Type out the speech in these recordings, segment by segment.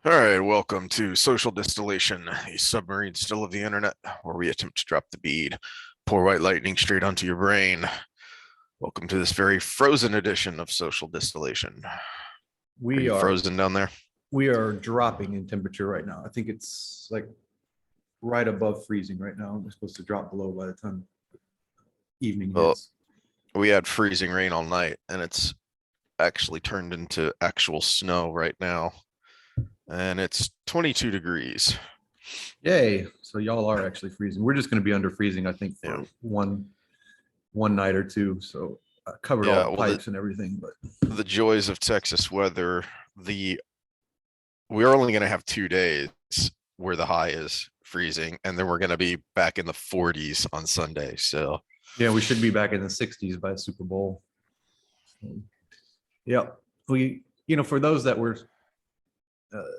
All right, welcome to Social Distillation, a submarine still of the internet, where we attempt to drop the bead, pour white lightning straight onto your brain. Welcome to this very frozen edition of Social Distillation. Are We you are frozen down there? we are dropping in temperature right now. I think it's like right above freezing right now. We're supposed to drop below by the time evening Well, hits. we had freezing rain all night, and it's actually turned into actual snow right now, and it's 22 degrees. Yay! So y'all are actually freezing. We're just going to be under freezing, I think, for Yeah. one night or two. So I covered Yeah, all the well, pipes and everything. But The joys of Texas weather, we're only going to have 2 days where the high is freezing, and then we're going to be back in the 40s on Sunday. So yeah, we should be back in the 60s by Super Bowl. So, yeah, for those that were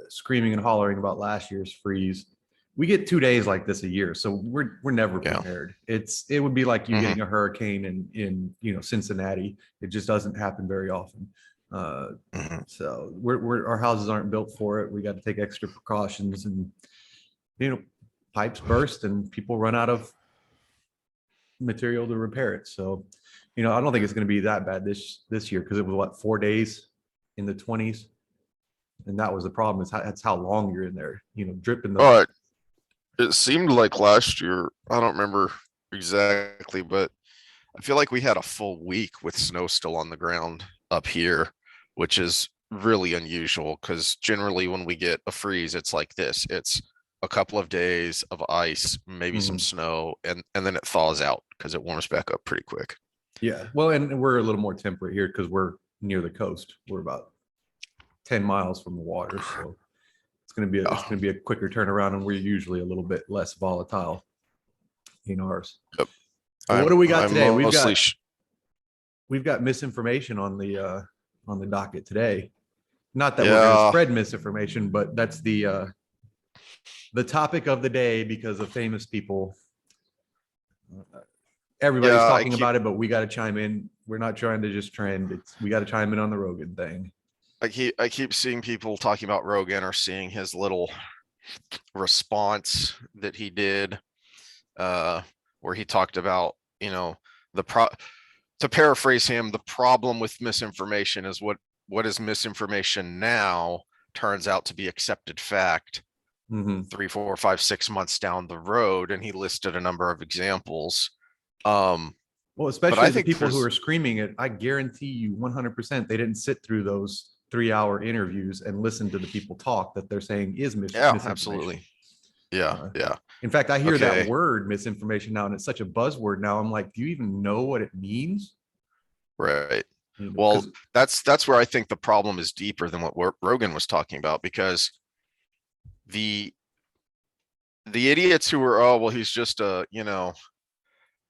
screaming and hollering about last year's freeze, we get 2 days like this a year, so we're never Yeah. prepared. It would be like you Mhm. getting a hurricane in Cincinnati. It just doesn't happen very often. Mhm. So our houses aren't built for it. We got to take extra precautions, and pipes burst and people run out of material to repair it. So I don't think it's going to be that bad this year, because it was 4 days in the 20s, and that was the problem. That's how long you're in there, dripping the. But it seemed like last year, I don't remember exactly, but I feel like we had a full week with snow still on the ground up here, which is really unusual because generally when we get a freeze, it's like this. It's a couple of days of ice, maybe some Mhm. snow, and then it thaws out because it warms back up pretty quick. Yeah, well, and we're a little more temperate here because we're near the coast. We're about 10 miles from the water, so it's Yeah. gonna be a quicker turnaround, and we're usually a little bit less volatile in ours. Yep. But what do we got I'm today? mostly We've got misinformation on the docket today. Not that we're going to yeah, spread misinformation, but that's the topic of the day because of famous people. Everybody's yeah, talking about it, but we got to chime in. We're not trying to just trend. We got to chime in on the Rogan thing. I keep seeing people talking about Rogan or seeing his little response that he did, where he talked about, the to paraphrase him, the problem with misinformation is what is misinformation now turns out to be accepted fact Mm-hmm. 3, 4, 5, 6 months down the road, and he listed a number of examples. Well, especially the people who are screaming it, I guarantee you 100% they didn't sit through those 3-hour interviews and listen to the people talk that they're saying is misinformation. Absolutely. Yeah. In fact, I hear that word misinformation now, and it's such a buzzword now. I'm like, do you even know what it means? Right. Well, that's where I think the problem is deeper than what Rogan was talking about, because the idiots who were, oh, well, he's just a,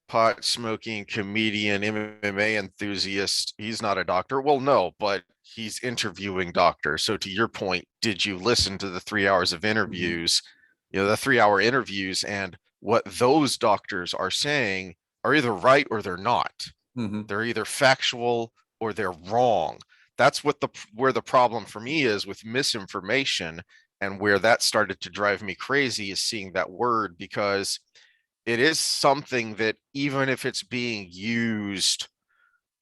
pot smoking comedian, MMA enthusiast, he's not a doctor. Well, no, but he's interviewing doctors. So to your point, did you listen to the 3 hours of interviews, the 3-hour interviews, and what those doctors are saying are either right or they're not. They're either factual or they're wrong. That's where the problem for me is with misinformation, and where that started to drive me crazy is seeing that word, because it is something that, even if it's being used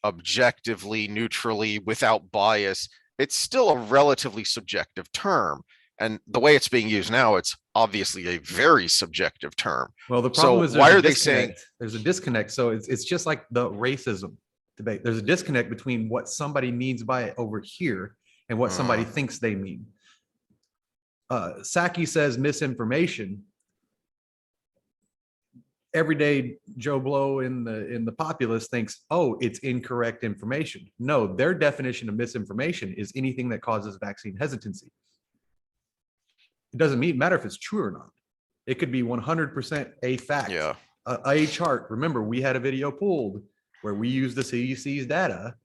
objectively, neutrally, without bias, it's still a relatively subjective term. And the way it's being used now, it's obviously a very subjective term. Well, the problem is why are they saying there's a disconnect? So it's just like the racism debate. There's a disconnect between what somebody means by it over here and what somebody thinks they mean. Psaki says misinformation. Everyday Joe Blow in the populace thinks, oh, it's incorrect information. No, their definition of misinformation is anything that causes vaccine hesitancy. It doesn't matter if it's true or not. It could be 100% a fact. Yeah. A chart. Remember, we had a video pulled where we used the CDC's data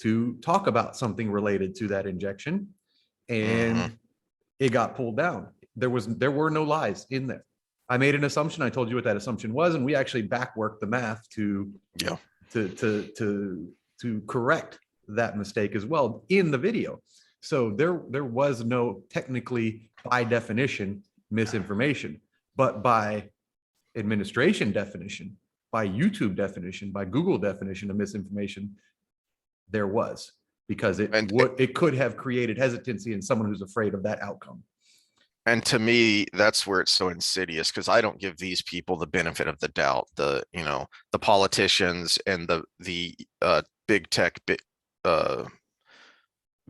to talk about something related to that injection, and it got pulled down. There were no lies in there. I made an assumption. I told you what that assumption was, and we actually backworked the math to correct that mistake as well in the video. So there was no technically, by definition, misinformation, but by administration definition, by YouTube definition, by Google definition of misinformation, there was, because it could have created hesitancy in someone who's afraid of that outcome. And to me, that's where it's so insidious, because I don't give these people the benefit of the doubt. The politicians and the big tech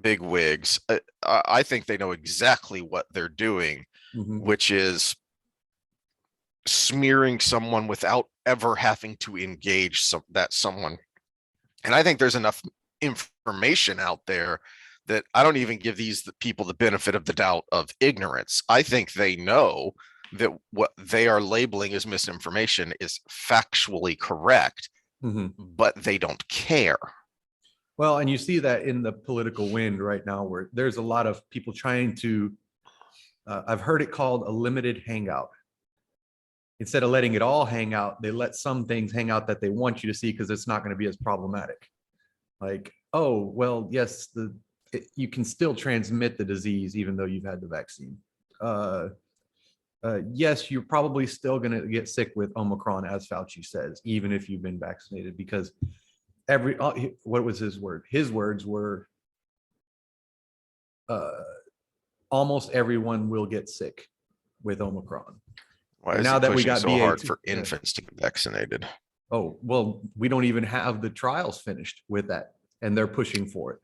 big wigs. I think they know exactly what they're doing, which is smearing someone without ever having to engage that someone. And I think there's enough information out there that I don't even give these people the benefit of the doubt of ignorance. I think they know that what they are labeling as misinformation is factually correct, but they don't care. Well, and you see that in the political wind right now, where there's a lot of people trying to, I've heard it called a limited hangout. Instead of letting it all hang out, they let some things hang out that they want you to see because it's not going to be as problematic. Like, oh, well, yes, you can still transmit the disease even though you've had the vaccine. Yes, you're probably still going to get sick with Omicron, as Fauci says, even if you've been vaccinated, because what was his word? His words were, almost everyone will get sick with Omicron. Why is now that we got so BA2, hard for infants to get vaccinated? Oh, well, we don't even have the trials finished with that, and they're pushing for it.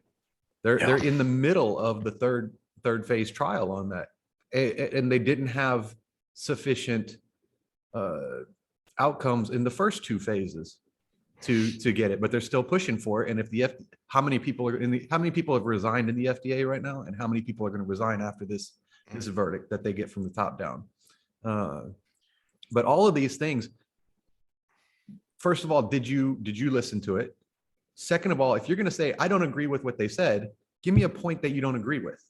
They're in the middle of the third phase trial on that, and they didn't have sufficient outcomes in the first two phases to get it, but they're still pushing for it. And if how many people have resigned in the FDA right now, and how many people are going to resign after this verdict that they get from the top down? But all of these things, first of all, did you listen to it? Second of all, if you're going to say, I don't agree with what they said, give me a point that you don't agree with.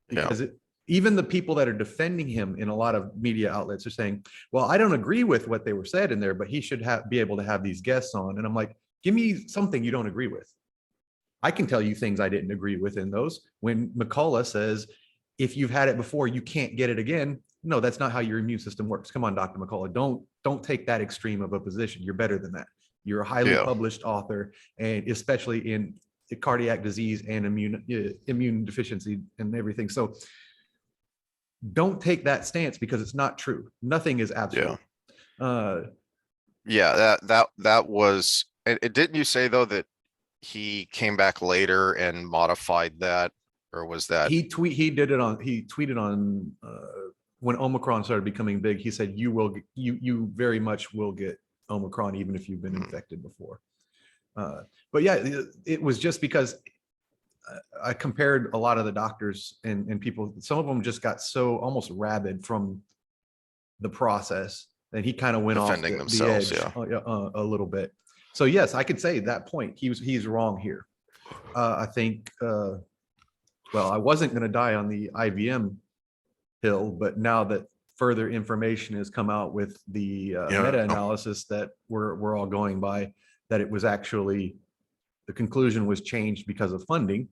Because even the people that are defending him in a lot of media outlets are saying, well, I don't agree with what they were said in there, but he should be able to have these guests on. And I'm like, give me something you don't agree with. I can tell you things I didn't agree with in those. When McCullough says, if you've had it before, you can't get it again. No, that's not how your immune system works. Come on, Dr. McCullough, don't take that extreme of a position. You're better than that. You're a highly published author, and especially in cardiac disease and immune deficiency and everything. So don't take that stance, because it's not true. Nothing is absolute. That was, it didn't you say though that he came back later and modified that, or was that he tweeted on when Omicron started becoming big, he said, you very much will get Omicron even if you've been infected before. But yeah, it was just because I compared a lot of the doctors and people, some of them just got so almost rabid from the process, and he kind of went defending off themselves the edge a little bit. So yes, I could say that point. He's wrong here. I think, well, I wasn't going to die on the IVM hill, but now that further information has come out with the meta-analysis that we're all going by, that it was actually, the conclusion was changed because of funding.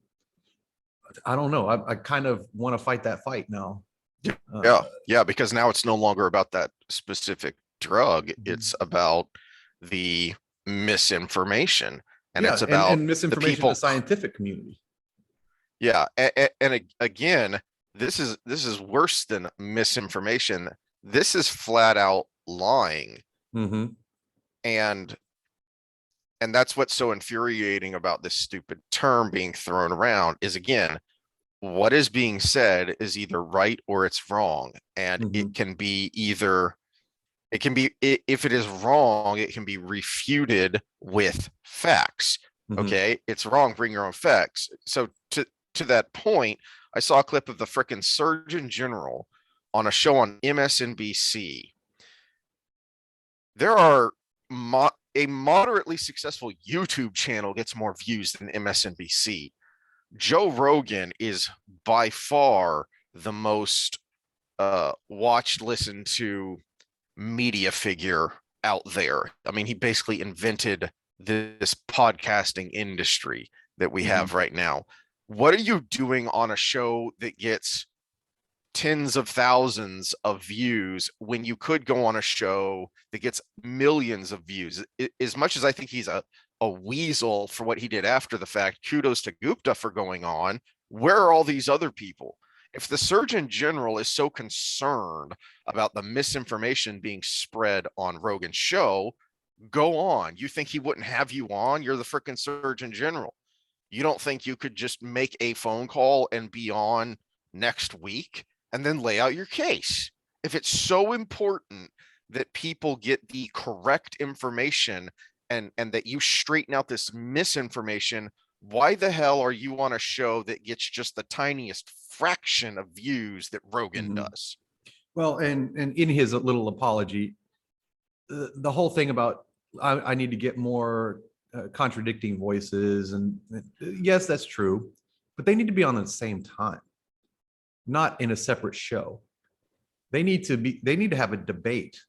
I don't know. I kind of want to fight that fight now. Because now it's no longer about that specific drug. It's about the misinformation, and it's about and misinformation in the scientific community. And again, this is worse than misinformation. This is flat out lying. And that's what's so infuriating about this stupid term being thrown around is, again, what is being said is either right or it's wrong. And it can be if it is wrong, it can be refuted with facts. Okay, it's wrong, bring your own facts. So to that point, I saw a clip of the frickin' Surgeon General on a show on MSNBC. There are a moderately successful YouTube channel gets more views than MSNBC. Joe Rogan is by far the most watched, listened to media figure out there. I mean, he basically invented this podcasting industry that we have right now. what are you doing on a show that gets tens of thousands of views when you could go on a show that gets millions of views? As much as I think he's a weasel for what he did after the fact, kudos to Gupta for going on. Where are all these other people? If the Surgeon General is so concerned about the misinformation being spread on Rogan's show, go on. You think he wouldn't have you on? You're the freaking Surgeon General. You don't think you could just make a phone call and be on next week and then lay out your case? If it's so important that people get the correct information and that you straighten out this misinformation, why the hell are you on a show that gets just the tiniest fraction of views that Rogan does? Well, and in his little apology, the whole thing about I need to get more contradicting voices, and yes, that's true, but they need to be on at the same time, not in a separate show. They need to have a debate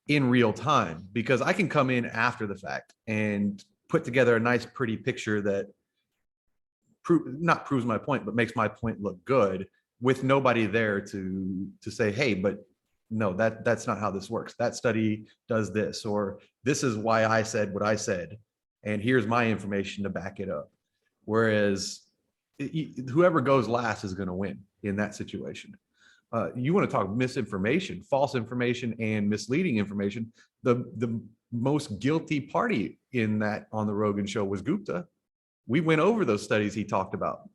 in real time, because I can come in after the fact and put together a nice, pretty picture that not proves my point, but makes my point look good, with nobody there to say, hey, but no, that's not how this works. That study does this, or this is why I said what I said, and here's my information to back it up. Whereas whoever goes last is going to win in that situation. You want to talk misinformation, false information, and misleading information. The most guilty party in that on the Rogan show was Gupta. We went over those studies he talked about,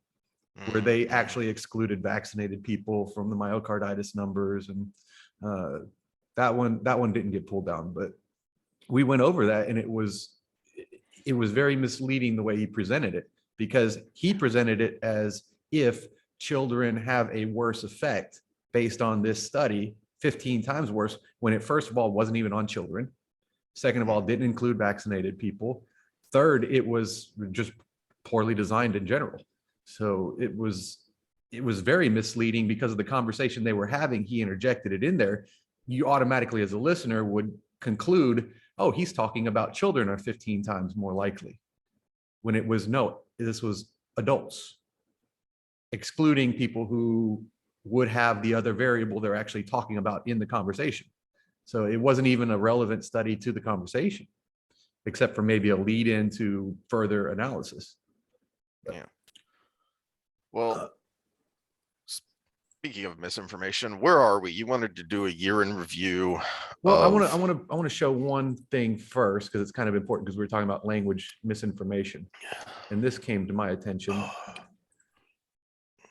where they actually excluded vaccinated people from the myocarditis numbers, and that one didn't get pulled down. But we went over that, and it was very misleading the way he presented it, because he presented it as if children have a worse effect based on this study, 15 times worse, when it, first of all, wasn't even on children. Second of all, didn't include vaccinated people. Third, it was just poorly designed in general. So it was very misleading because of the conversation they were having. He interjected it in there. You automatically, as a listener, would conclude, oh, he's talking about children are 15 times more likely. When it was, no, this was adults, excluding people who would have the other variable they're actually talking about in the conversation. So it wasn't even a relevant study to the conversation, except for maybe a lead into further analysis. Yeah. Well, speaking of misinformation, where are we? You wanted to do a year in review. Well, I want to show one thing first, because it's kind of important, because we were talking about language misinformation, and this came to my attention.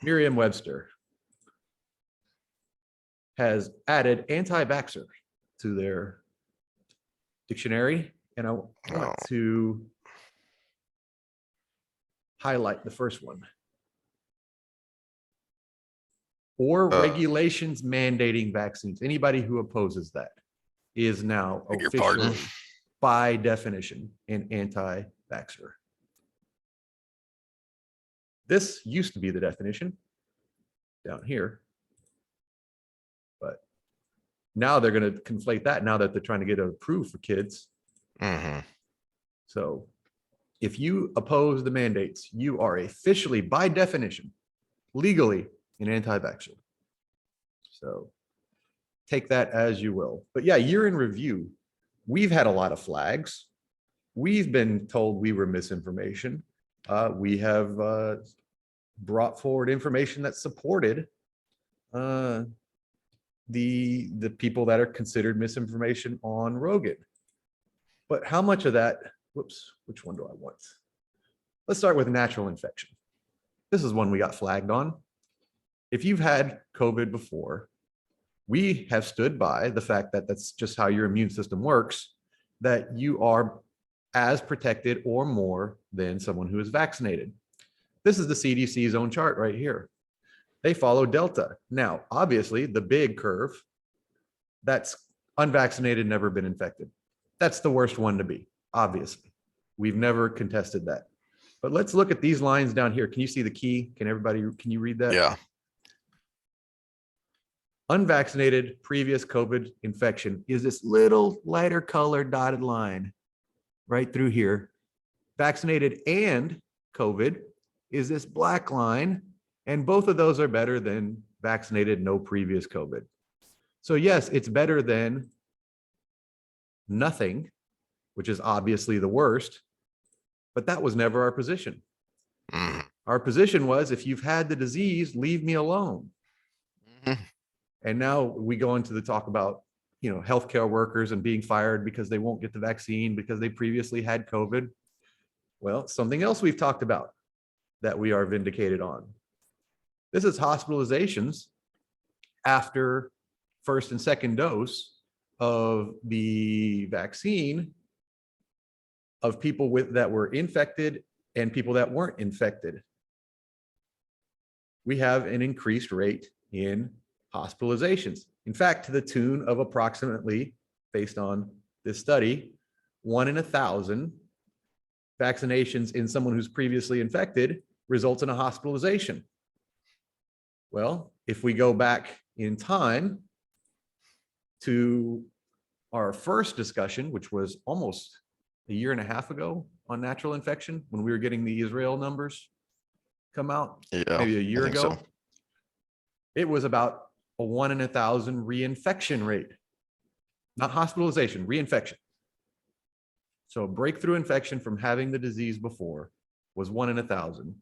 Merriam-Webster has added anti-vaxxer to their dictionary, and I want to highlight the first one. Or regulations mandating vaccines. Anybody who opposes that is now officially, by definition, an anti-vaxxer. This used to be the definition down here, but now they're going to conflate that now that they're trying to get it approved for kids. So if you oppose the mandates, you are officially, by definition, legally an anti-vaxxer. So take that as you will. But yeah, year in review, we've had a lot of flags. We've been told we were misinformation. We have brought forward information that supported the people that are considered misinformation on Rogan. But how much of that, whoops, which one do I want? Let's start with natural infection. This is one we got flagged on. If you've had COVID before, we have stood by the fact that that's just how your immune system works, that you are as protected or more than someone who is vaccinated. This is the CDC's own chart right here. They follow Delta. Now, obviously, the big curve, that's unvaccinated, never been infected. That's the worst one to be, obviously. We've never contested that. But let's look at these lines down here. Can you see the key? Can you read that? Yeah. Unvaccinated previous COVID infection is this little lighter colored dotted line right through here. Vaccinated and COVID is this black line. And both of those are better than vaccinated, no previous COVID. So yes, it's better than nothing, which is obviously the worst, but that was never our position. Mhm. Our position was, if you've had the disease, leave me alone. Mhm. And now we go into the talk about, healthcare workers and being fired because they won't get the vaccine because they previously had COVID. Well, something else we've talked about that we are vindicated on. This is hospitalizations after first and second dose of the vaccine of people that were infected and people that weren't infected. We have an increased rate in hospitalizations. In fact, to the tune of approximately, based on this study, 1 in 1,000 vaccinations in someone who's previously infected results in a hospitalization. Well, if we go back in time to our first discussion, which was almost a year and a half ago on natural infection, when we were getting the Israel numbers come out, Yeah, maybe a year I think ago, so. it was about a 1 in 1,000 reinfection rate, not hospitalization, reinfection. So a breakthrough infection from having the disease before was 1 in 1,000,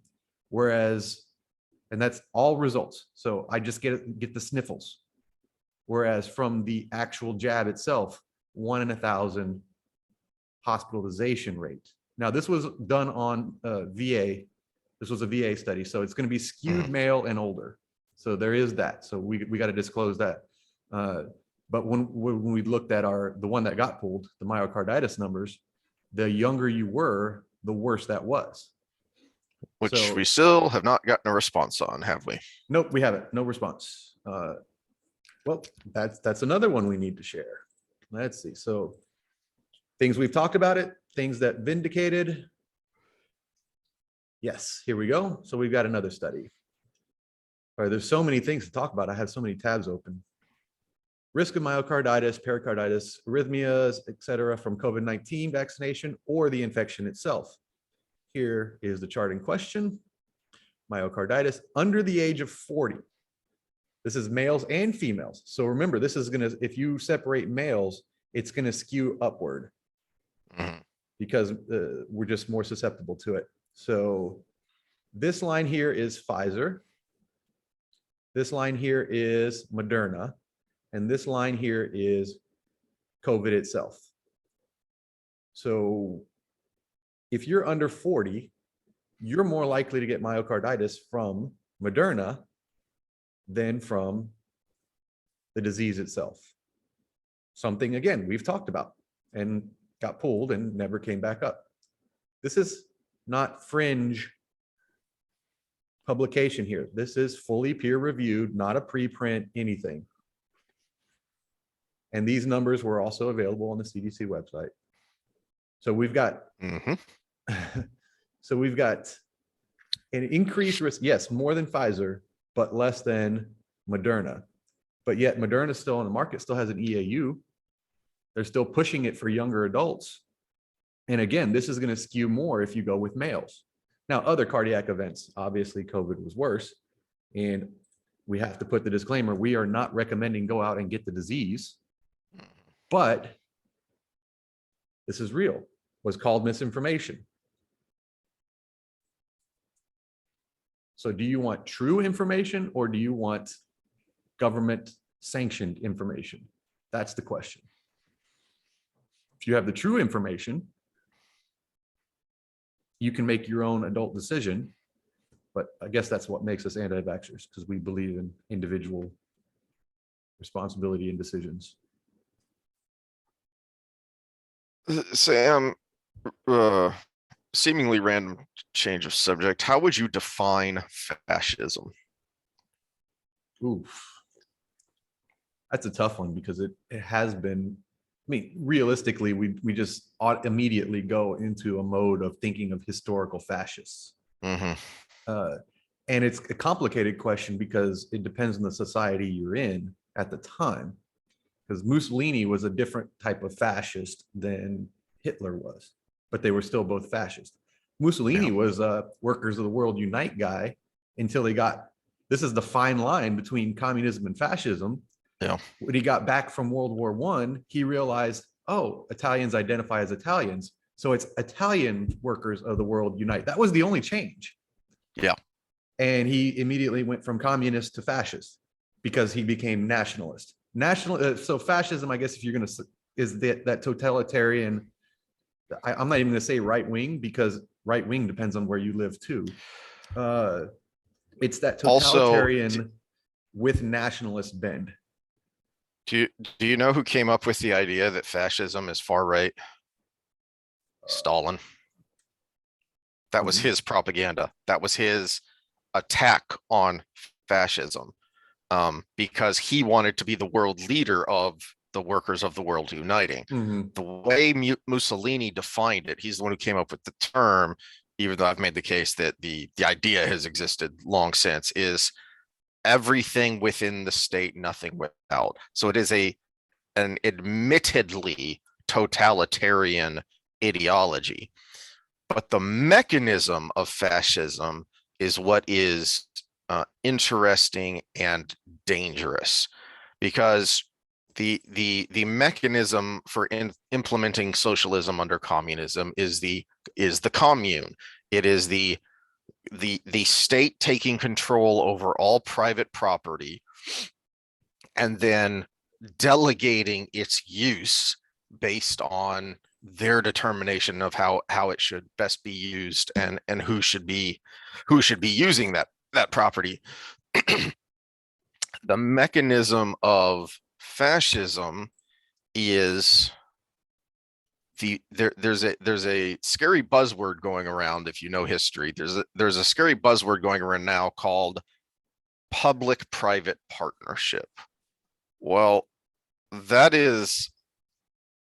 whereas, and that's all results. So I just get the sniffles. Whereas from the actual jab itself, 1 in 1,000 hospitalization rate. Now, this was done on VA. This was a VA study, so it's going to be skewed male and older. So there is that. So we got to disclose that. But when we looked at the one that got pulled, the myocarditis numbers, the younger you were, the worse that was. Which we still have not gotten a response on, have we? Nope, we haven't. No response. Well, that's another one we need to share. Let's see. So things we've talked about it, things that vindicated. Yes, here we go. So we've got another study. All right, there's so many things to talk about. I have so many tabs open. Risk of myocarditis, pericarditis, arrhythmias, etc., from COVID-19 vaccination or the infection itself. Here is the chart in question. Myocarditis under the age of 40. This is males and females. So remember, this is going to, if you separate males, it's going to skew upward because we're just more susceptible to it. So this line here is Pfizer. This line here is Moderna. And this line here is COVID itself. So if you're under 40, you're more likely to get myocarditis from Moderna than from the disease itself. Something, again, we've talked about and got pulled and never came back up. This is not fringe publication here. This is fully peer reviewed, not a preprint, anything. And these numbers were also available on the CDC website. So we've got, so we've got an increased risk, yes, more than Pfizer, but less than Moderna. But yet Moderna is still on the market, still has an EAU. They're still pushing it for younger adults. And again, this is going to skew more if you go with males. Now, other cardiac events, obviously COVID was worse. And we have to put the disclaimer, we are not recommending go out and get the disease. But this is real, was called misinformation. So do you want true information or do you want government sanctioned information? That's the question. If you have the true information, you can make your own adult decision. But I guess that's what makes us anti-vaxxers, because we believe in individual responsibility and decisions. Sam, seemingly random change of subject. How would you define fascism? Oof. That's a tough one because it has been, I mean, realistically, we just immediately go into a mode of thinking of historical fascists. And it's a complicated question because it depends on the society you're in at the time. Because Mussolini was a different type of fascist than Hitler was, but they were still both fascist. Mussolini Yeah. was a workers of the world unite guy until he got, this is the fine line between communism and fascism. Yeah. When he got back from World War I, he realized, oh, Italians identify as Italians. So it's Italian workers of the world unite. That was the only change. Yeah. And he immediately went from communist to fascist because he became nationalist. So fascism, I guess, if you're going to, is that totalitarian. I'm not even going to say right wing because right wing depends on where you live too. It's that Also, totalitarian with nationalist bend. do you know who came up with the idea that fascism is far right? Stalin. That was his propaganda. That was his attack on fascism, because he wanted to be the world leader of the workers of the world uniting. The way Mussolini defined it, he's the one who came up with the term, even though I've made the case that the idea has existed long since, is everything within the state, nothing without. So it is an admittedly totalitarian ideology. But the mechanism of fascism is what is interesting and dangerous, because the mechanism for implementing socialism under communism is the commune. It is the state taking control over all private property and then delegating its use based on their determination of how it should best be used and who should be using that property. The mechanism of fascism is there's a scary buzzword going around. If you know history, there's a scary buzzword going around now called public-private partnership. Well, that is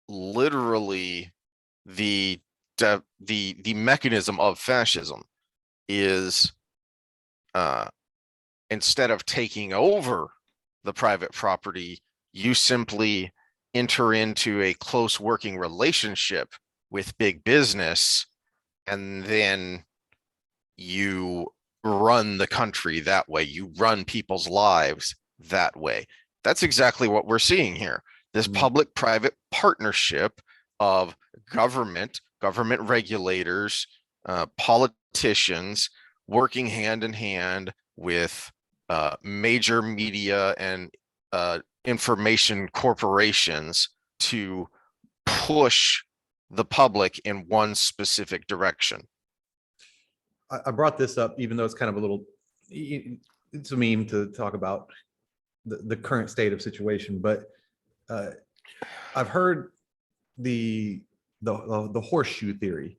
literally the mechanism of fascism. Is instead of taking over the private property, you simply enter into a close working relationship with big business, and then you run the country that way. You run people's lives that way. That's exactly what we're seeing here. This public-private partnership of government regulators, politicians working hand in hand with major media and information corporations to push the public in one specific direction. I brought this up, even though it's kind of a little, it's a meme to talk about the current state of situation, but I've heard the horseshoe theory.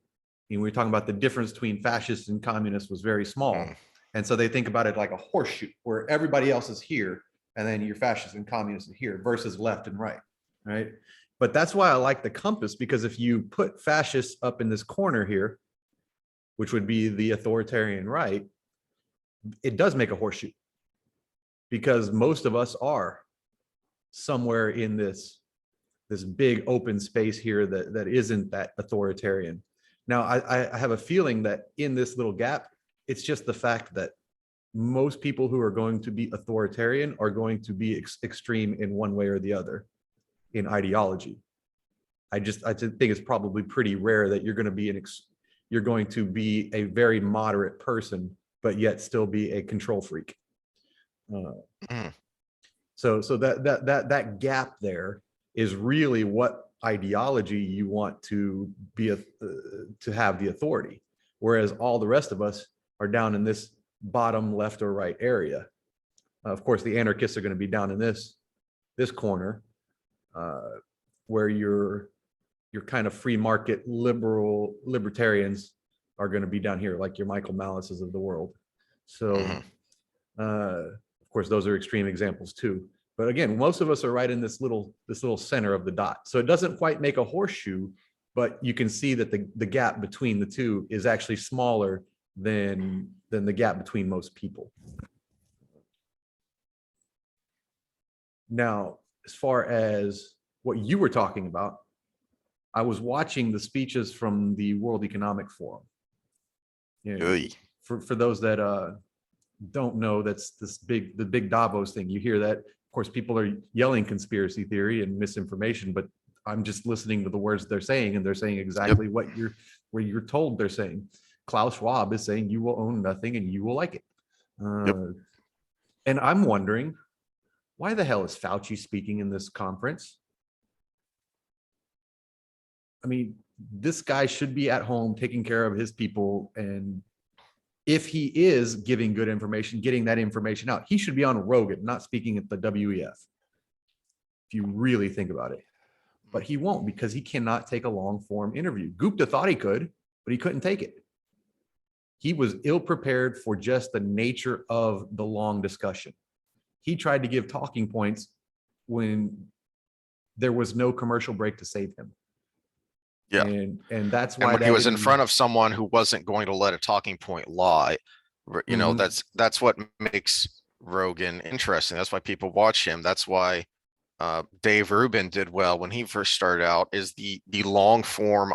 We're talking about the difference between fascists and communists was very small. And so they think about it like a horseshoe where everybody else is here and then your fascists and communists are here versus left and right, right? But that's why I like the compass, because if you put fascists up in this corner here, which would be the authoritarian right, it does make a horseshoe, because most of us are somewhere in this big open space here that isn't that authoritarian. Now, I have a feeling that in this little gap, it's just the fact that most people who are going to be authoritarian are going to be extreme in one way or the other in ideology. I just think it's probably pretty rare that you're going to be a very moderate person, but yet still be a control freak. So that gap there is really what ideology you want to be to have the authority, whereas all the rest of us are down in this bottom left or right area. Of course, the anarchists are going to be down in this corner, where your kind of free market libertarians are going to be down here, like your Michael Malice's of the world. So, of course, those are extreme examples too. But again, most of us are right in this little center of the dot. So it doesn't quite make a horseshoe, but you can see that the gap between the two is actually smaller than the gap between most people. Now, as far as what you were talking about, I was watching the speeches from the World Economic Forum. You know, Oy. for those that don't know, that's the big Davos thing. You hear that, of course, people are yelling conspiracy theory and misinformation, but I'm just listening to the words they're saying, and they're saying exactly what you're told they're saying. Klaus Schwab is saying you will own nothing and you will like it. And I'm wondering, why the hell is Fauci speaking in this conference? I mean, this guy should be at home taking care of his people, and if he is giving good information, getting that information out, he should be on Rogan, not speaking at the WEF. If you really think about it, but he won't, because he cannot take a long form interview. Gupta thought he could, but he couldn't take it. He was ill prepared for just the nature of the long discussion. He tried to give talking points when there was no commercial break to save him. Yeah. And that's And why when he was in front of someone who wasn't going to let a talking point lie, you know, that's what makes Rogan interesting. That's why people watch him. That's why Dave Rubin did well when he first started out, is the long form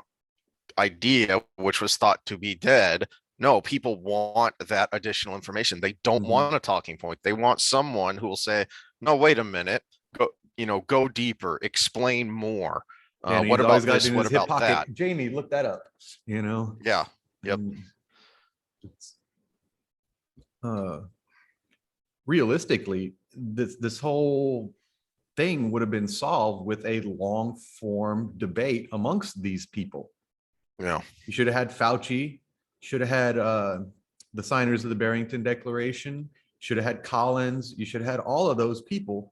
idea, which was thought to be dead. No, people want that additional information. They don't want a talking point. They want someone who will say, no, wait a minute, go deeper, explain more. And what he's about always got this? it in What his hip about pocket. that? Jamie, look that up. Yeah. Yep. Realistically, this whole thing would have been solved with a long form debate amongst these people. Yeah. You should have had Fauci, should have had the signers of the Barrington Declaration, should have had Collins, you should have had all of those people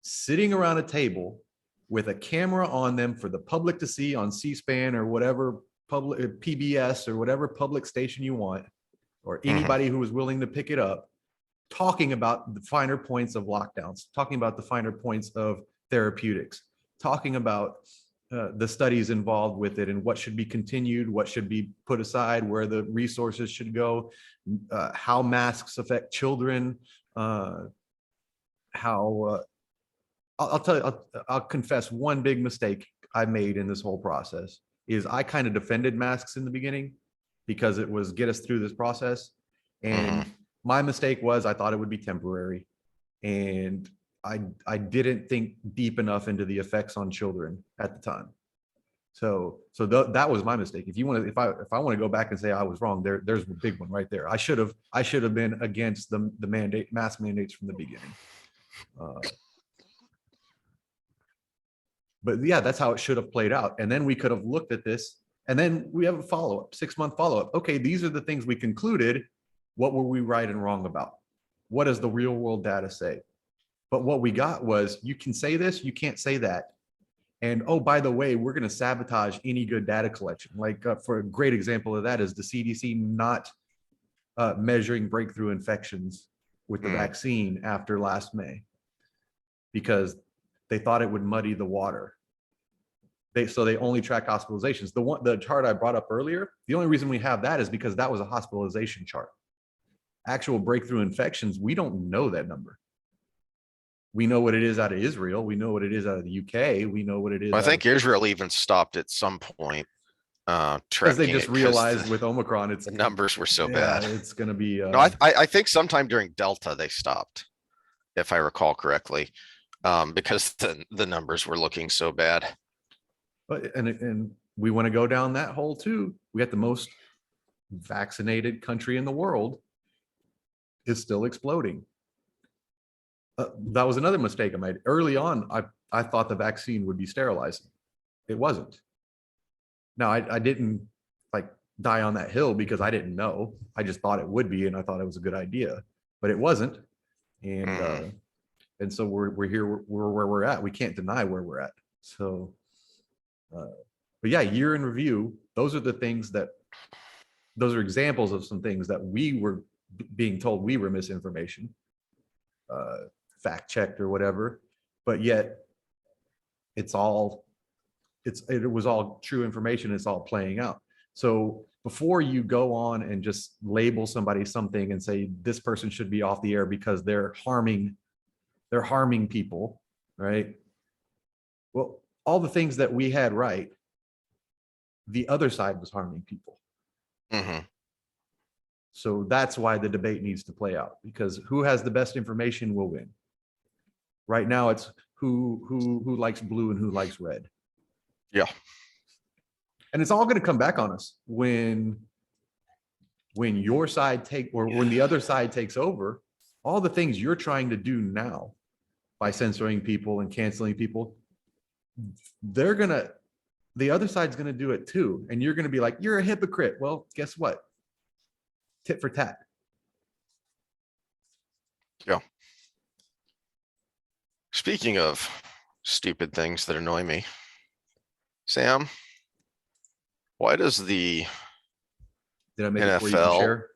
sitting around a table with a camera on them for the public to see on C-SPAN or whatever public PBS or whatever public station you want, or anybody who was willing to pick it up, talking about the finer points of lockdowns, talking about the finer points of therapeutics, talking about the studies involved with it and what should be continued, what should be put aside, where the resources should go, how masks affect children, how I'll tell you, I'll confess one big mistake I made in this whole process is I kind of defended masks in the beginning because it was get us through this process. And my mistake was I thought it would be temporary. And I didn't think deep enough into the effects on children at the time. So that was my mistake. If you want to, if I want to go back and say I was wrong, there's a big one right there. I should have been against the mask mandates from the beginning. But yeah, that's how it should have played out. And then we could have looked at this, and then we have a follow-up, 6-month follow-up. Okay, these are the things we concluded. What were we right and wrong about? What does the real world data say? But what we got was, you can say this, you can't say that. And oh, by the way, we're going to sabotage any good data collection. Like for a great example of that is the CDC not measuring breakthrough infections with the vaccine after last May, because they thought it would muddy the water. So they only track hospitalizations. The chart I brought up earlier, the only reason we have that is because that was a hospitalization chart. Actual breakthrough infections, we don't know that number. We know what it is out of Israel. We know what it is out of the UK. We know what it is. I think Israel even stopped at some point. Because they just realized with Omicron, the numbers were so bad. It's going to be. No, I think sometime during Delta they stopped, if I recall correctly, because the numbers were looking so bad. But and we want to go down that hole too. We got the most vaccinated country in the world is still exploding. That was another mistake I made early on. I thought the vaccine would be sterilizing. It wasn't. Now I didn't like die on that hill because I didn't know. I just thought it would be, and I thought it was a good idea, but it wasn't. And so we're here. We're where we're at. We can't deny where we're at. So, but yeah, year in review. Those are examples of some things that we were being told we were misinformation, fact checked or whatever, but yet it was all true information. It's all playing out. So before you go on and just label somebody something and say this person should be off the air because they're harming people, right? Well, all the things that we had right, the other side was harming people. So that's why the debate needs to play out, because who has the best information will win. Right now, it's who likes blue and who likes red. Yeah. And it's all going to come back on us when your side when the other side takes over. All the things you're trying to do now by censoring people and canceling people, the other side's going to do it too. And you're going to be like, you're a hypocrite. Well, guess what? Tit for tat. Yeah. Speaking of stupid things that annoy me, Sam, why does the Did I make it for you to NFL, share?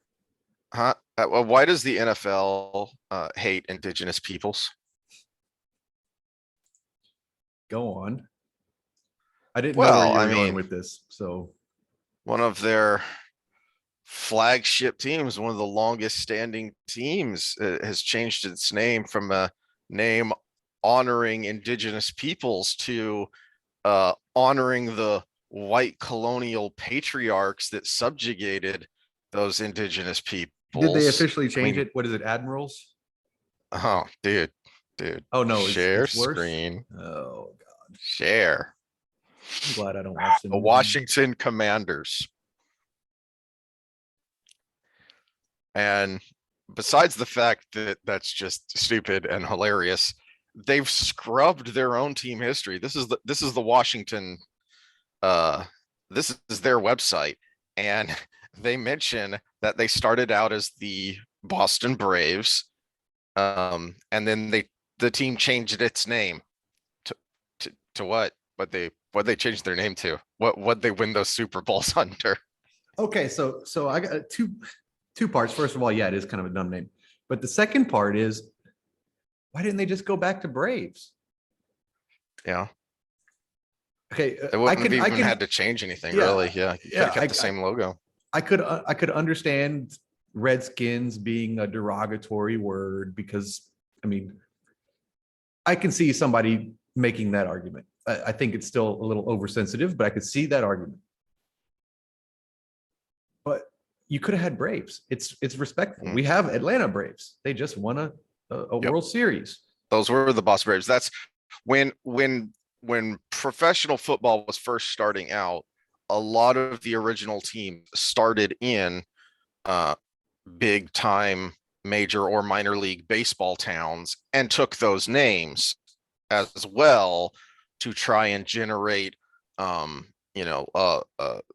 why does the NFL hate indigenous peoples? Go on. I didn't know where you were going with this. So one of their flagship teams, one of the longest standing teams, has changed its name from a name honoring indigenous peoples to honoring the white colonial patriarchs that subjugated those indigenous peoples. Did they officially change it? What is it, admirals? Oh, dude. Oh no, share it's worse? screen. Oh God. Share. I'm glad I don't watch The Washington Commanders. And besides the fact that that's just stupid and hilarious, they've scrubbed their own team history. This is the Washington, this is their website, and they mention that they started out as the Boston Braves, and then the team changed its name to what? What they changed their name to? What they win those Super Bowls under? Okay, so I got two parts. First of all, yeah, it is kind of a dumb name. But the second part is, why didn't they just go back to Braves? Yeah. Okay, They wouldn't have even had to change anything, really. Yeah, you could have kept the same logo. I could understand Redskins being a derogatory word, because I mean, I can see somebody making that argument. I think it's still a little oversensitive, but I could see that argument. But you could have had Braves. It's respectful. We have Atlanta Braves. They just won a World Series. Those were the Boston Braves. That's when professional football was first starting out. A lot of the original teams started in big time major or minor league baseball towns and took those names as well to try and generate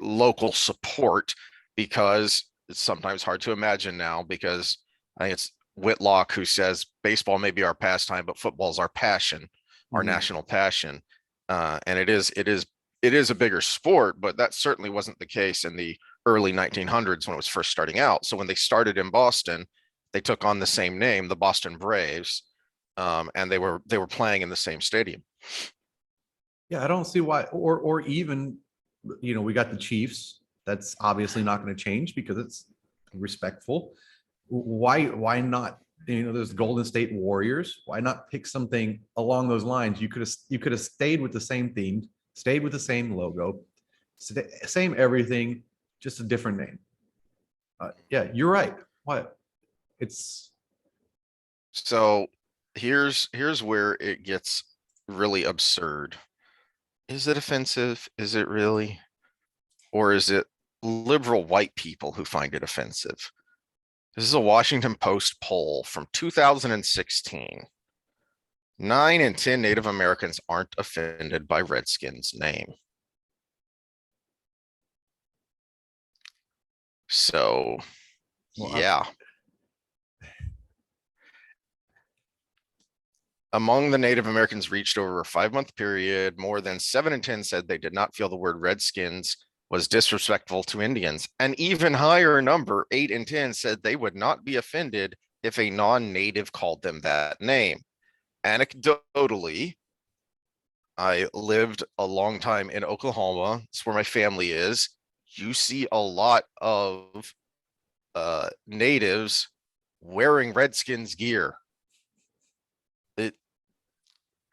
local support, because it's sometimes hard to imagine now, because I think it's Whitlock who says baseball may be our pastime, but football's our passion, our national passion. And it is a bigger sport, but that certainly wasn't the case in the early 1900s when it was first starting out. So when they started in Boston, they took on the same name, the Boston Braves, and they were playing in the same stadium. Yeah, I don't see why, or even, we got the Chiefs. That's obviously not going to change because it's respectful. Why not? There's Golden State Warriors. Why not pick something along those lines? You could have stayed with the same theme, stayed with the same logo, same everything, just a different name. Yeah, you're right. What? So here's where it gets really absurd. Is it offensive? Is it really? Or is it liberal white people who find it offensive? This is a Washington Post poll from 2016. 9 in 10 Native Americans aren't offended by Redskins' name. So, yeah. Among the Native Americans reached over a 5-month period, more than 7 in 10 said they did not feel the word Redskins was disrespectful to Indians. An even higher number, 8 in 10, said they would not be offended if a non-native called them that name. Anecdotally, I lived a long time in Oklahoma. It's where my family is. You see a lot of natives wearing Redskins gear.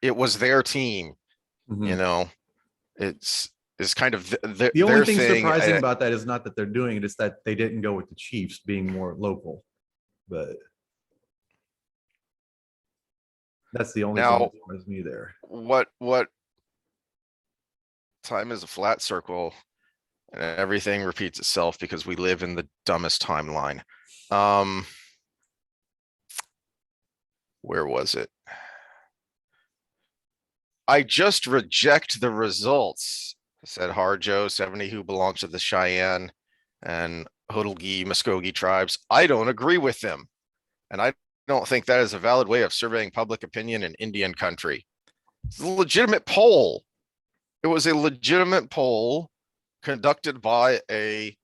It was their team. It's is kind of The only their thing thing. surprising about that is not that they're doing it, it's that they didn't go with the Chiefs being more local. But that's the only thing Now, that surprised me there. what time is a flat circle and everything repeats itself because we live in the dumbest timeline. Where was it? I just reject the results, said Harjo, 70, who belongs to the Cheyenne and Hodlgi Muskogee tribes. I don't agree with them. And I don't think that is a valid way of surveying public opinion in Indian country. It's a legitimate poll. It was a legitimate poll conducted by a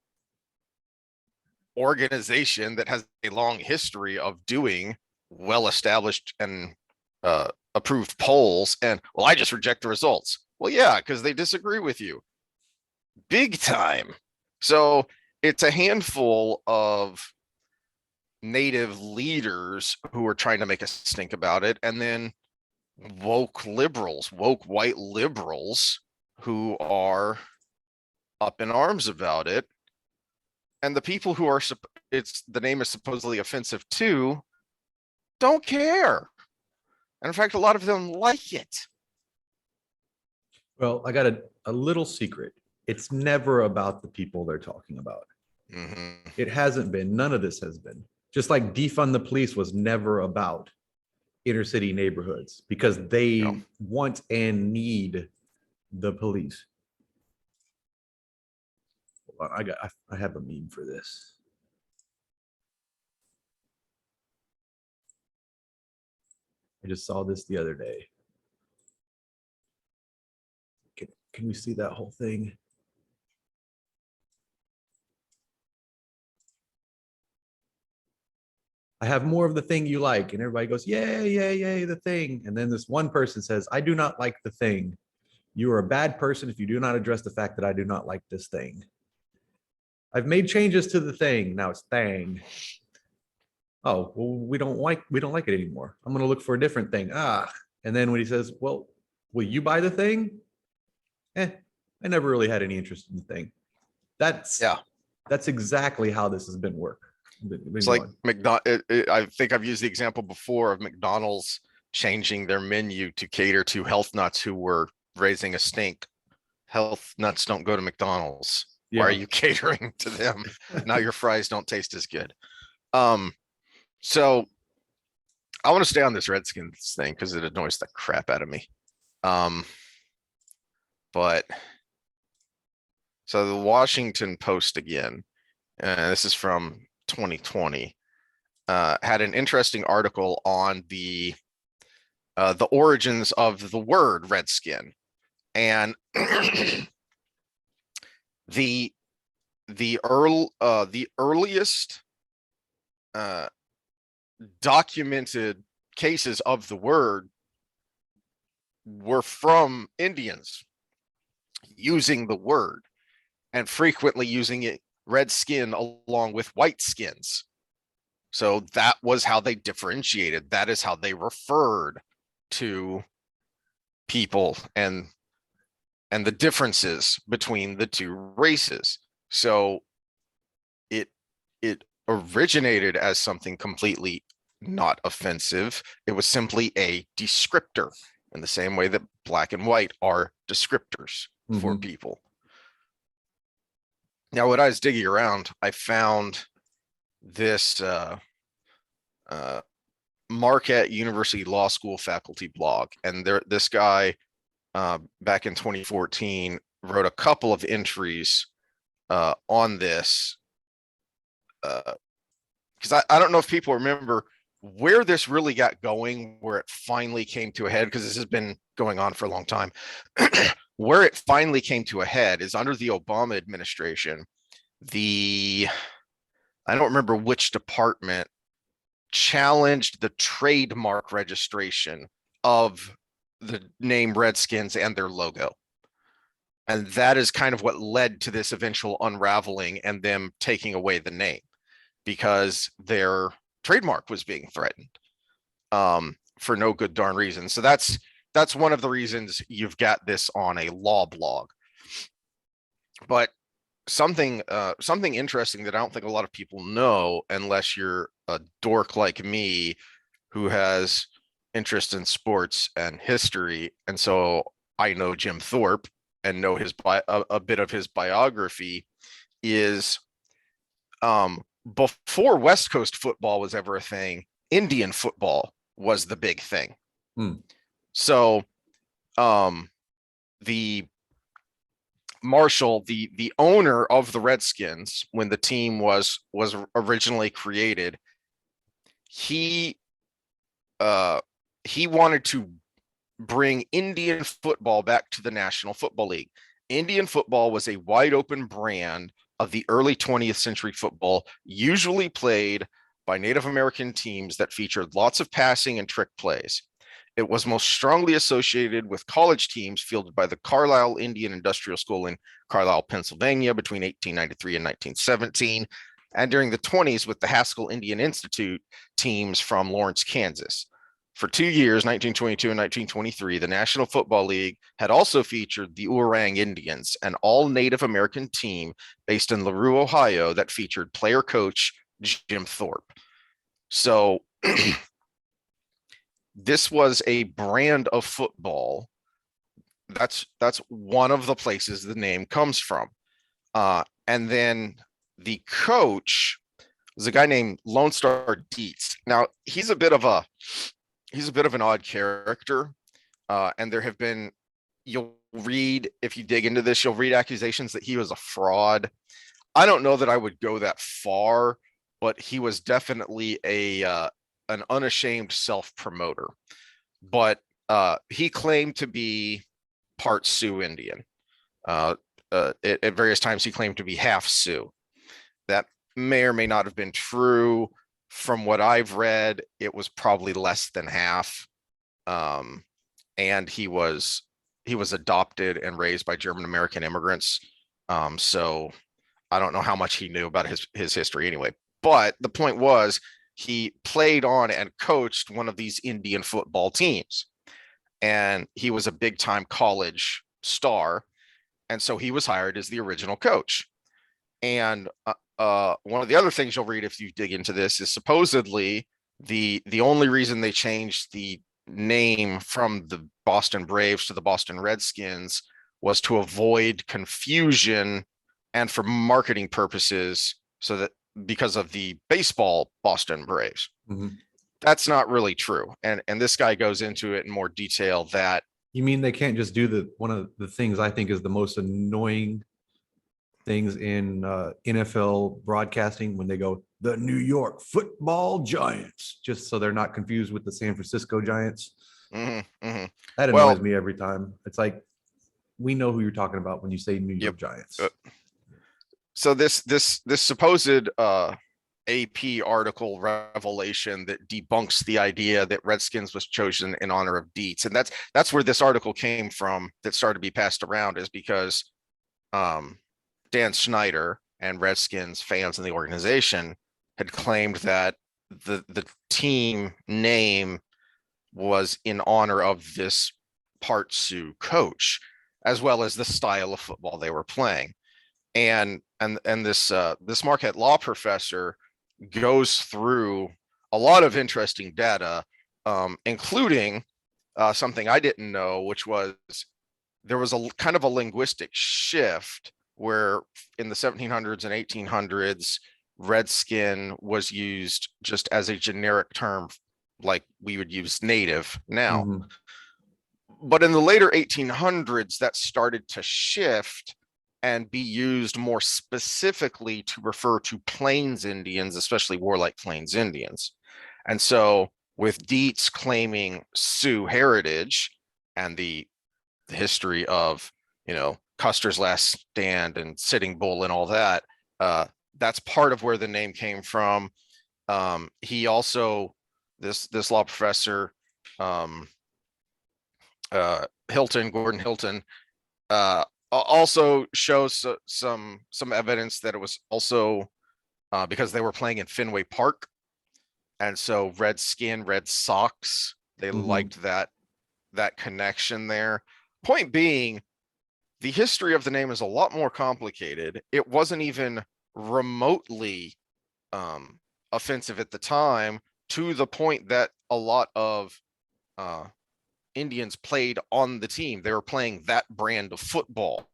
organization that has a long history of doing well-established and approved polls. And, well, I just reject the results. Well, yeah, because they disagree with you. Big time. So it's a handful of native leaders who are trying to make a stink about it. And then woke white liberals who are up in arms about it. And the people who are, the name is supposedly offensive to, don't care. And in fact, a lot of them like it. Well, I got a little secret. It's never about the people they're talking about. Mm-hmm. It hasn't been. None of this has been. Just like defund the police was never about inner city neighborhoods because they want and need the police. Hold on, I have a meme for this. I just saw this the other day. Can we see that whole thing? I have more of the thing you like. And everybody goes, yay, yay, yay, the thing. And then this one person says, I do not like the thing. You are a bad person if you do not address the fact that I do not like this thing. I've made changes to the thing. Now it's thing. Oh, well, we don't like it anymore. I'm going to look for a different thing. And then when he says, well, will you buy the thing? I never really had any interest in the thing. That's exactly how this has been work. It's like I think I've used the example before of McDonald's changing their menu to cater to health nuts who were raising a stink. Health nuts don't go to McDonald's. Yeah. Why are you catering to them? Now your fries don't taste as good. So I want to stay on this Redskins thing because it annoys the crap out of me. But so the Washington Post again, this is from 2020, had an interesting article on the origins of the word Redskin, and the earliest documented cases of the word were from Indians using the word and frequently using it red skin along with white skins. So that was how they differentiated. That is how they referred to people and the differences between the two races. So it originated as something completely not offensive. It was simply a descriptor in the same way that black and white are descriptors for people. Now, when I was digging around, I found this Marquette University Law School faculty blog, and this guy back in 2014 wrote a couple of entries on this because I don't know if people remember where this really got going, where it finally came to a head, because this has been going on for a long time. Where it finally came to a head is under the Obama administration. I don't remember which department challenged the trademark registration of the name Redskins and their logo. And that is kind of what led to this eventual unraveling and them taking away the name, because their trademark was being threatened for no good darn reason. So that's one of the reasons you've got this on a law blog. But something interesting that I don't think a lot of people know, unless you're a dork like me who has interest in sports and history, and so I know Jim Thorpe and know a bit of his biography, is before West Coast football was ever a thing, Indian football was the big thing. So the Marshall, the owner of the Redskins, when the team was originally created, he wanted to bring Indian football back to the National Football League. Indian football was a wide open brand of the early 20th century football, usually played by Native American teams that featured lots of passing and trick plays. It was most strongly associated with college teams fielded by the Carlisle Indian Industrial School in Carlisle, Pennsylvania between 1893 and 1917, and during the 20s with the Haskell Indian Institute teams from Lawrence, Kansas. For 2 years, 1922 and 1923, the National Football League had also featured the Orang Indians, an all Native American team based in LaRue, Ohio, that featured player coach Jim Thorpe. So this was a brand of football. That's one of the places the name comes from. And then the coach was a guy named Lone Star Dietz. Now he's a bit of an odd character, and there have been, you'll read, if you dig into this, you'll read accusations that he was a fraud. I don't know that I would go that far, but he was definitely an unashamed self-promoter. But he claimed to be part Sioux Indian. At various times, he claimed to be half Sioux. That may or may not have been true. From what I've read, it was probably less than half. And he was adopted and raised by German American immigrants. So I don't know how much he knew about his history anyway. But the point was, he played on and coached one of these Indian football teams, and he was a big time college star. And so he was hired as the original coach. And one of the other things you'll read if you dig into this is supposedly the only reason they changed the name from the Boston Braves to the Boston Redskins was to avoid confusion and for marketing purposes, so that because of the baseball Boston Braves. That's not really true. And this guy goes into it in more detail. That you mean they can't just do one of the things I think is the most annoying things in NFL broadcasting, when they go the New York Football Giants, just so they're not confused with the San Francisco Giants. That annoys me every time. It's like, we know who you're talking about when you say New York Giants. So this supposed AP article revelation that debunks the idea that Redskins was chosen in honor of Dietz, and that's where this article came from that started to be passed around, is because Dan Snyder and Redskins fans in the organization had claimed that the team name was in honor of this part Sioux coach, as well as the style of football they were playing. And this Marquette law professor goes through a lot of interesting data, including something I didn't know, which was there was a kind of a linguistic shift where in the 1700s and 1800s, Redskin was used just as a generic term, like we would use native now. But in the later 1800s, that started to shift and be used more specifically to refer to Plains Indians, especially warlike Plains Indians. And so with Dietz claiming Sioux heritage and the history of, Custer's Last Stand and Sitting Bull and all that, that's part of where the name came from. He also, this law professor, Gordon Hilton, also shows some evidence that it was also because they were playing in Fenway Park, and so Red Skin, Red Sox, they liked that connection there. Point being, the history of the name is a lot more complicated. It wasn't even remotely offensive at the time, to the point that a lot of Indians played on the team. They were playing that brand of football,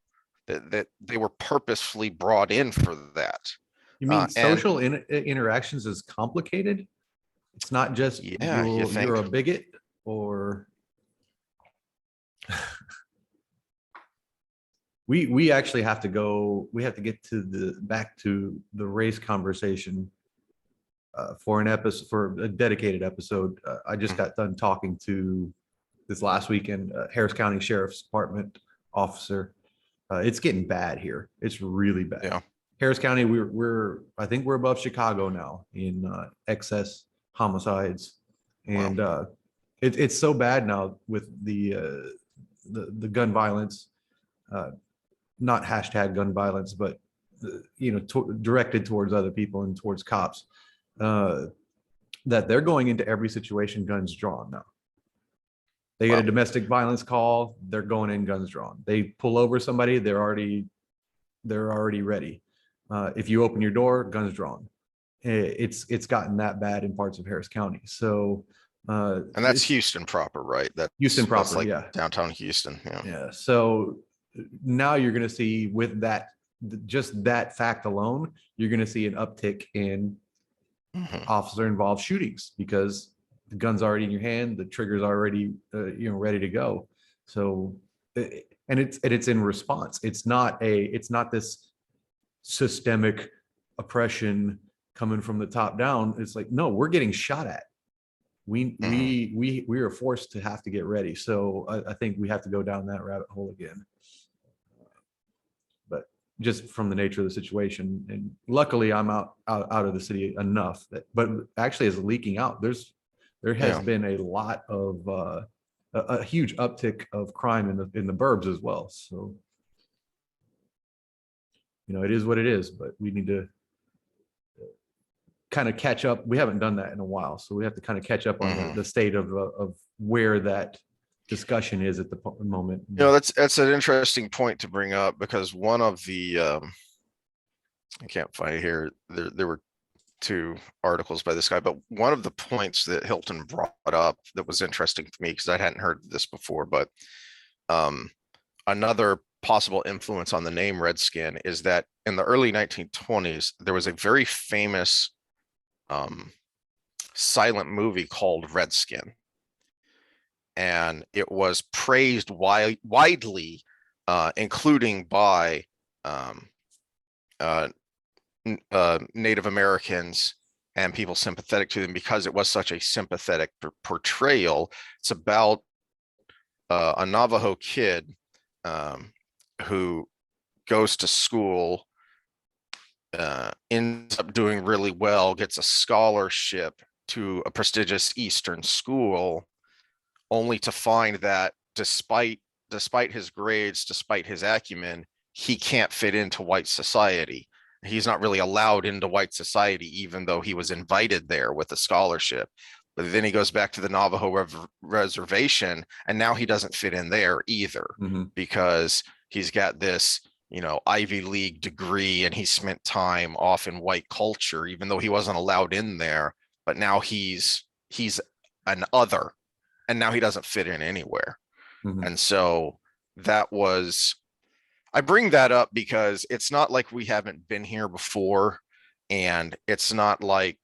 that they were purposefully brought in for that. You mean And social interactions is complicated? It's not just yeah, you you're think? a bigot, or we actually have to go. We have to get to the back to the race conversation for an episode, for a dedicated episode. I just got done talking to this last weekend Harris County Sheriff's Department officer. It's getting bad here. It's really bad. Yeah. Harris County, I think we're above Chicago now in excess homicides, and it's so bad now with the gun violence, not hashtag gun violence, but directed towards other people and towards cops, that they're going into every situation guns drawn now. They get a domestic violence call, they're going in guns drawn. They pull over somebody, they're already ready. If you open your door, guns drawn. It's gotten that bad in parts of Harris County. So and that's Houston proper, right? Houston proper, that's like yeah. Downtown Houston. Yeah. So now you're going to see, with that, just that fact alone, you're going to see an uptick in officer involved shootings, because the gun's already in your hand, the trigger's already ready to go. So and it's in response. It's not this systemic oppression coming from the top down. It's like, no, we're getting shot at. We are forced to have to get ready. So I think we have to go down that rabbit hole again. But just from the nature of the situation, and luckily I'm out of the city enough that, but actually as leaking out, there has been a lot of a huge uptick of crime in the burbs as well. So it is what it is, but we need to kind of catch up. We haven't done that in a while, so we have to kind of catch up on the state of where that discussion is at the moment. That's an interesting point to bring up, because one of the I can't find it here. There were two articles by this guy, but one of the points that Hilton brought up that was interesting to me, because I hadn't heard this before, but another possible influence on the name Redskin is that in the early 1920s, there was a very famous silent movie called Redskin. And it was praised widely, including by Native Americans and people sympathetic to them, because it was such a sympathetic portrayal. It's about a Navajo kid who goes to school, ends up doing really well, gets a scholarship to a prestigious Eastern school, only to find that despite his grades, despite his acumen, he can't fit into white society. He's not really allowed into white society, even though he was invited there with a scholarship. But then he goes back to the Navajo reservation, and now he doesn't fit in there either, because he's got this, Ivy League degree, and he spent time off in white culture, even though he wasn't allowed in there. But now he's an other, and now he doesn't fit in anywhere. And so I bring that up because it's not like we haven't been here before, and it's not like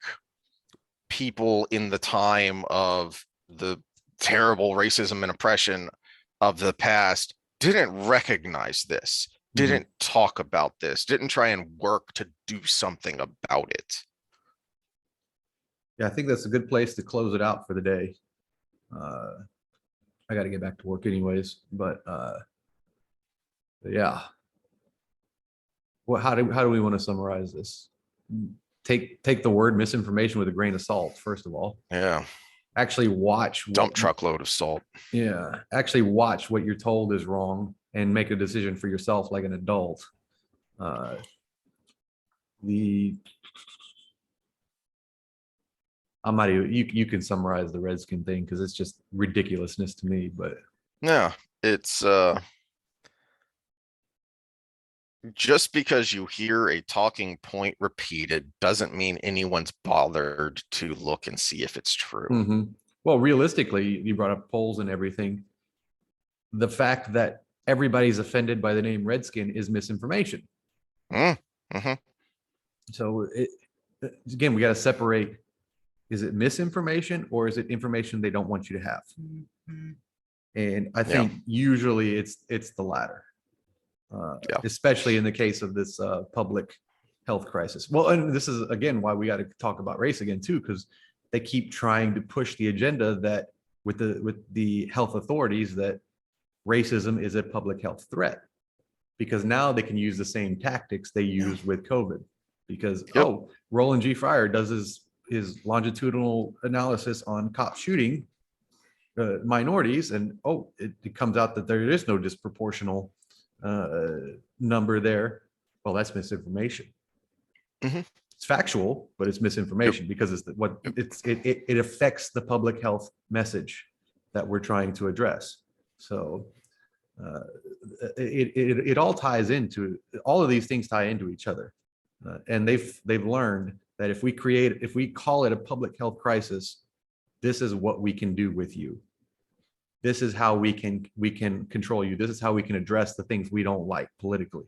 people in the time of the terrible racism and oppression of the past didn't recognize this, didn't talk about this, didn't try and work to do something about it. Yeah, I think that's a good place to close it out for the day. I got to get back to work anyways, but yeah. Well, how do we want to summarize this? Take the word misinformation with a grain of salt, first of all. Yeah. Actually watch dump truckload of salt. Yeah. Actually watch what you're told is wrong and make a decision for yourself like an adult. I'm not even, you can summarize the Redskin thing because it's just ridiculousness to me, but yeah, it's just because you hear a talking point repeated doesn't mean anyone's bothered to look and see if it's true. Mhm. Well, realistically, you brought up polls and everything. The fact that everybody's offended by the name Redskin is misinformation. Mm-hmm. So again, we got to separate. Is it misinformation or is it information they don't want you to have? And I think usually it's the latter, especially in the case of this public health crisis. Well, and this is again why we got to talk about race again too, because they keep trying to push the agenda that with the health authorities that racism is a public health threat, because now they can use the same tactics they used with COVID. Because Roland G. Fryer does his longitudinal analysis on cop shooting minorities, and it comes out that there is no disproportional number there. Well, that's misinformation. Mm-hmm. It's factual, but it's misinformation because it affects the public health message that we're trying to address. So it all ties into, all of these things tie into each other, and they've learned that if we call it a public health crisis, this is what we can do with you. This is how we can control you. This is how we can address the things we don't like politically.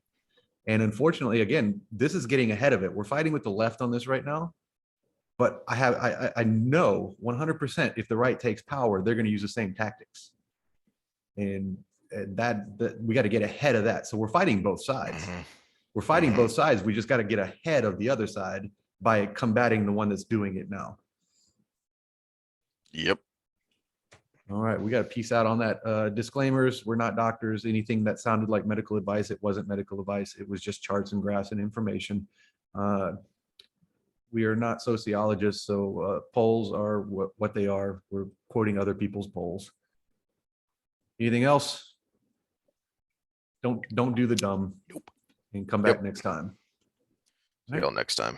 And unfortunately, again, this is getting ahead of it. We're fighting with the left on this right now, but I know 100% if the right takes power, they're going to use the same tactics. And that we got to get ahead of that. So we're fighting both sides. Mm-hmm. We're fighting both sides. We just got to get ahead of the other side by combating the one that's doing it now. Yep. All right, we got to piece out on that. Disclaimers, we're not doctors. Anything that sounded like medical advice, it wasn't medical advice. It was just charts and graphs and information. We are not sociologists, so polls are what they are. We're quoting other people's polls. Anything else? Don't do the dumb. Nope. And come back next time. See y'all next time.